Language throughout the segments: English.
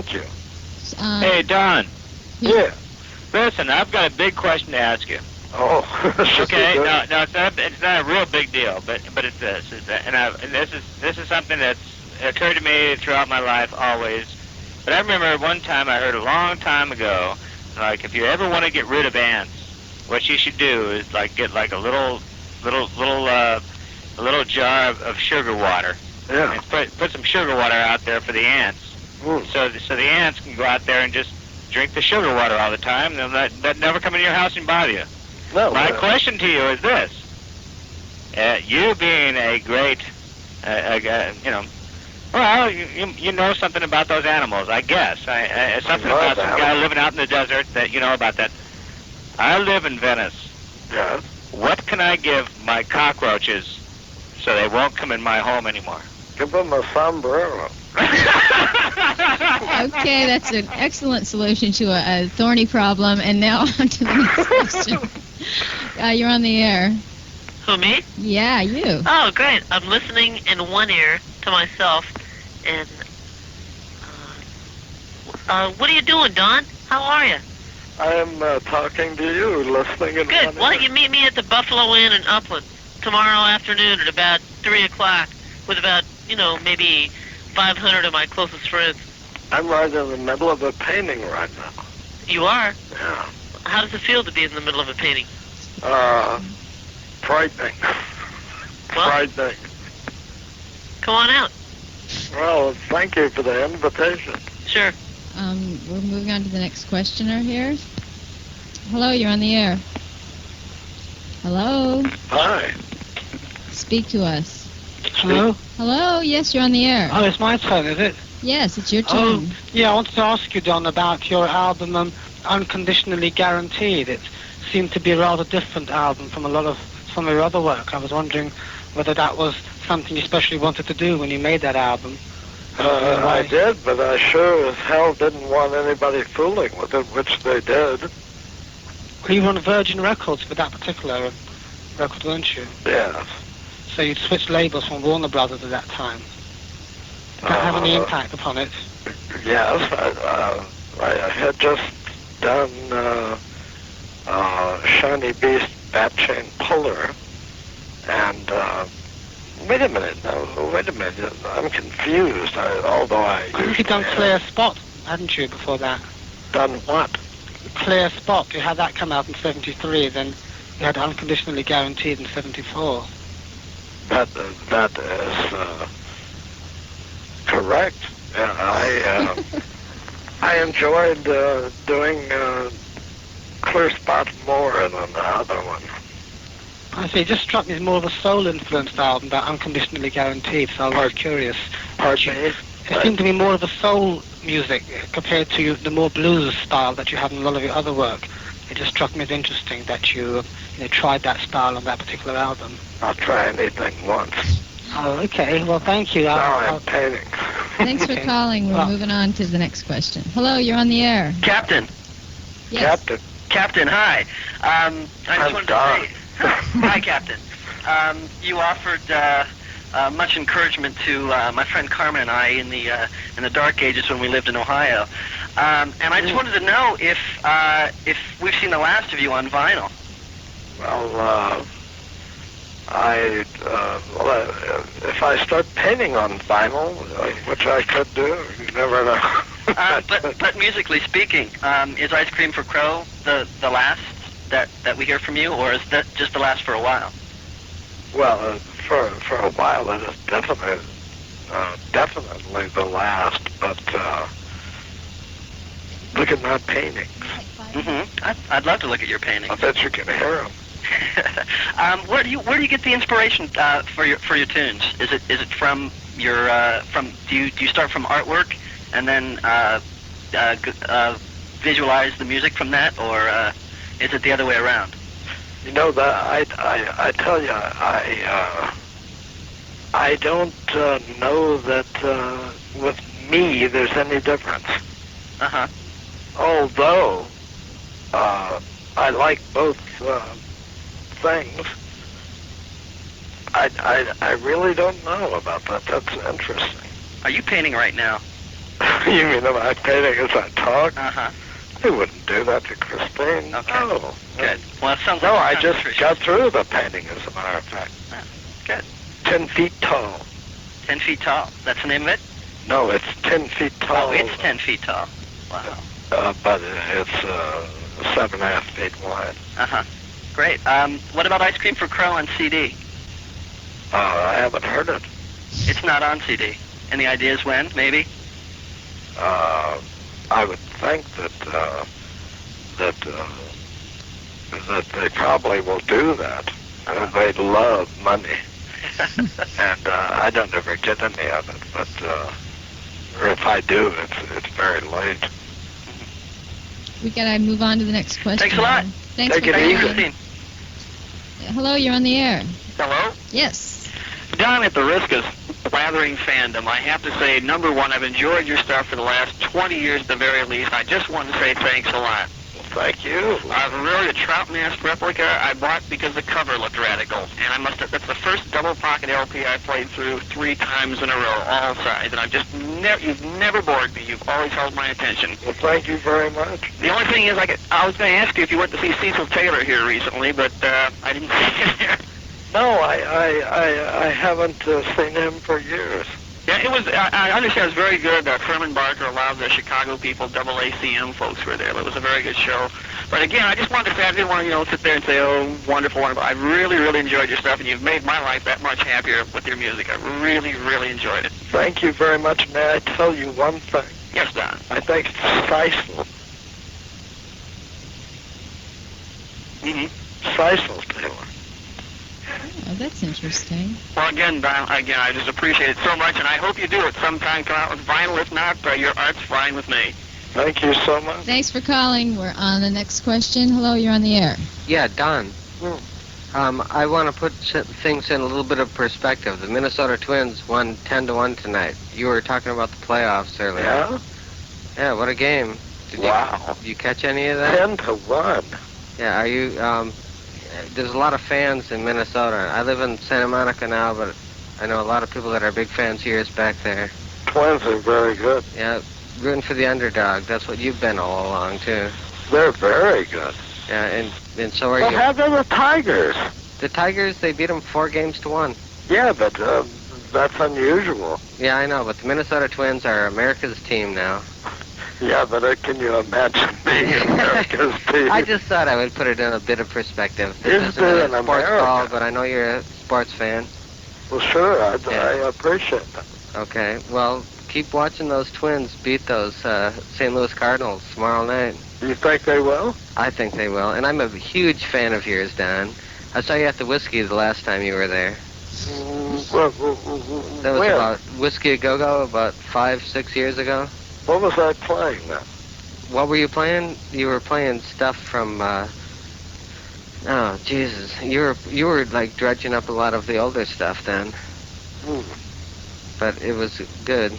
Thank you. Hey, Don. Yeah. Listen, I've got a big question to ask you. Oh, Okay, no, it's not a real big deal, but it's this, and this is something that's occurred to me throughout my life always. But I remember one time I heard a long time ago, like if you ever want to get rid of ants, what you should do is like get like a little jar of sugar water. Yeah. And put some sugar water out there for the ants. So the ants can go out there and just drink the sugar water all the time, and that never come in your house and bother you. No. My question to you is this: you being a great, well, you know something about those animals, I guess. Something about some guy living out in the desert that you know about that. I live in Venice. Yes. What can I give my cockroaches so they won't come in my home anymore? Give them a sombrero. Okay, that's an excellent solution to a thorny problem. And now on to the next question. You're on the air. Who, me? Yeah, you. Oh, great. I'm listening in one ear to myself. And, what are you doing, Don? How are you? I am talking to you, listening in Good. one Why don't ear. you meet me at the Buffalo Inn in Upland tomorrow afternoon at about 3 o'clock with about, maybe 500 of my closest friends. I'm right in the middle of a painting right now. You are? Yeah. How does it feel to be in the middle of a painting? Frightening. Well, Frightening. come on out. Well, thank you for the invitation. Sure. We're moving on to the next questioner here. Hello, you're on the air. Hello. Hi. Speak to us. Hello? Hello, yes, you're on the air. Oh, it's my turn, is it? Yes, it's your turn. Oh, yeah, I wanted to ask you, Don, about your album, Unconditionally Guaranteed. It seemed to be a rather different album from some of your other work. I was wondering whether that was something you especially wanted to do when you made that album. I did, but I sure as hell didn't want anybody fooling with it, which they did. Well, you were on Virgin Records for that particular record, weren't you? Yes. So you'd switched labels from Warner Brothers at that time. Did that have any impact upon it? Yes, I had just done Shiny Beast Bat Chain Puller, and wait a minute, I'm confused, although I think you'd done Clear Spot, hadn't you, before that? Done what? Clear Spot, you had that come out in 73, then you had Unconditionally Guaranteed in 74. That is correct. I enjoyed doing Clear Spot more than the other one. I see, it just struck me as more of a soul-influenced album, that Unconditionally Guaranteed, so I was curious. Pardon me? It seemed to be more of a soul music compared to the more blues style that you have in a lot of your other work. It just struck me as interesting that you tried that style on that particular album. I'll try anything once. Oh, okay. Well, thank you. Now I'm painting. Thanks for calling. We're moving on to the next question. Hello, you're on the air. Captain. Yes. Captain, hi. I just wanted Don. to say, hi, Captain. You offered much encouragement to my friend Carmen and I in the dark ages when we lived in Ohio. And I just wanted to know if we've seen the last of you on vinyl. Well, if I start painting on vinyl, which I could do, you never know. But musically speaking, is Ice Cream for Crow the last that we hear from you, or is that just the last for a while? Well, for a while it is definitely the last. But look at my paintings. I'd love to look at your paintings. I bet you can hear them. Where do you get the inspiration for your tunes? Is it from your do you start from artwork and then visualize the music from that, or is it the other way around? You know, that I tell you, I don't know that with me there's any difference. Although I like both things, I really don't know about that. That's interesting. Are you painting right now? You mean my painting as I talk? Uh-huh. I wouldn't do that to Kristine. Okay. No. Good. Well, it sounds No, like I just got through the painting, as a matter of fact. Good. 10 feet tall. 10 feet tall. That's the name of it? No, it's 10 feet tall. Oh, it's 10 feet tall. Wow. But it's 7.5 feet wide. Uh-huh. Great. What about Ice Cream for Crow on CD? I haven't heard it. It's not on CD. Any ideas when, maybe? I would think that they probably will do that. They love money. And I don't ever get any of it, but or if I do, it's very late. We gotta move on to the next question. Thanks a lot. Thanks Take for it calling. easy. Kristine. Hello, you're on the air. Hello? Yes. Don, at the risk of blathering fandom, I have to say, number one, I've enjoyed your stuff for the last 20 years at the very least. I just want to say thanks a lot. Thank you. I've really a trout mask replica I bought because the cover looked radical. And I must have, that's the first double pocket LP I played through 3 times in a row, all sides. And I've just you've never bored me. You've always held my attention. Well, thank you very much. The only thing is, I was going to ask you if you went to see Cecil Taylor here recently, but I didn't see him there. No, I haven't seen him for years. Yeah, it was. I understand it was very good. Herman Barker, a lot of the Chicago people, double ACM folks were there. It was a very good show. But again, I just wanted to say, I didn't want to, sit there and say, oh, wonderful, wonderful. I really, really enjoyed your stuff, and you've made my life that much happier with your music. I really, really enjoyed it. Thank you very much. May I tell you one thing? Yes, Don. I think it's Cecil. Cecil Taylor. Oh, that's interesting. Well, again, Don, I just appreciate it so much, and I hope you do it sometime. Come out with vinyl. If not, your art's fine with me. Thank you so much. Thanks for calling. We're on the next question. Hello, you're on the air. Yeah, Don. I want to put things in a little bit of perspective. The Minnesota Twins won 10-1 tonight. You were talking about the playoffs earlier. Yeah? Yeah, what a game. Did you catch any of that? 10-1. Yeah, are you, there's a lot of fans in Minnesota. I live in Santa Monica now, but I know a lot of people that are big fans here is back there. Twins are very good. Yeah, rooting for the underdog. That's what you've been all along, too. They're very good. Yeah, and so are What you. happened to the Tigers? The Tigers, they beat them 4-1. Yeah, but that's unusual. Yeah, I know, but the Minnesota Twins are America's team now. Yeah, but can you imagine being America's team? I just thought I would put it in a bit of perspective. Is This isn't there a an sports America? call, but I know you're a sports fan. Well, sure, I Yeah. appreciate that. Okay, well, keep watching those Twins beat those St. Louis Cardinals tomorrow night. Do you think they will? I think they will, and I'm a huge fan of yours, Don. I saw you at the Whiskey the last time you were there. That was When? about Whiskey A Go-Go about 5-6 years ago. What was I playing then? What were you playing? You were playing stuff from, oh, Jesus. You were like dredging up a lot of the older stuff then. But it was good.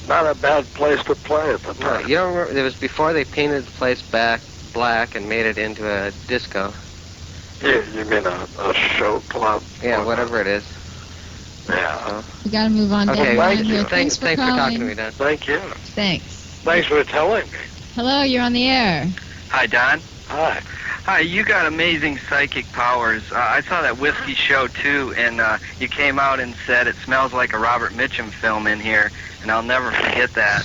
Not a bad place to play at the time. You don't remember, it was before they painted the place black and made it into a disco. You mean a show club? Yeah, whatever it is. Yeah. So, We gotta move on okay, down the line here. thanks for calling. talking to me, Don. Thank you. Thanks. Thanks for telling me. Hello, you're on the air. Hi, Don. Hi. Hi, you got amazing psychic powers. I saw that Whiskey show, too, and you came out and said it smells like a Robert Mitchum film in here, and I'll never forget that.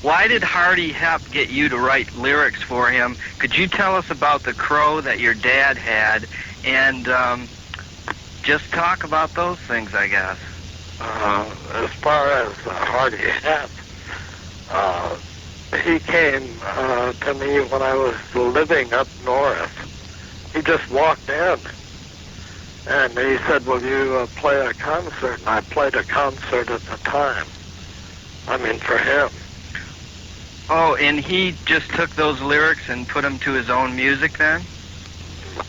Why did Hardy Hepp get you to write lyrics for him? Could you tell us about the crow that your dad had, and just talk about those things, I guess. As far as Hardy Hepp, he came to me when I was living up north. He just walked in, and he said, will you play a concert? And I played a concert at the time. I mean, for him. Oh, and he just took those lyrics and put them to his own music then?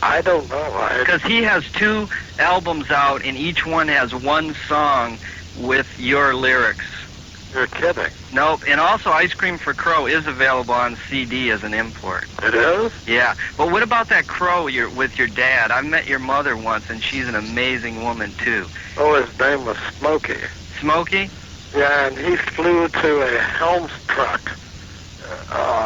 I don't know. Because he has 2 albums out, and each one has 1 song with your lyrics. You're kidding. Nope, and also Ice Cream for Crow is available on CD as an import. It is? Yeah, but what about that crow with your dad? I met your mother once, and she's an amazing woman, too. Oh, his name was Smokey. Smokey? Yeah, and he flew to a Helms truck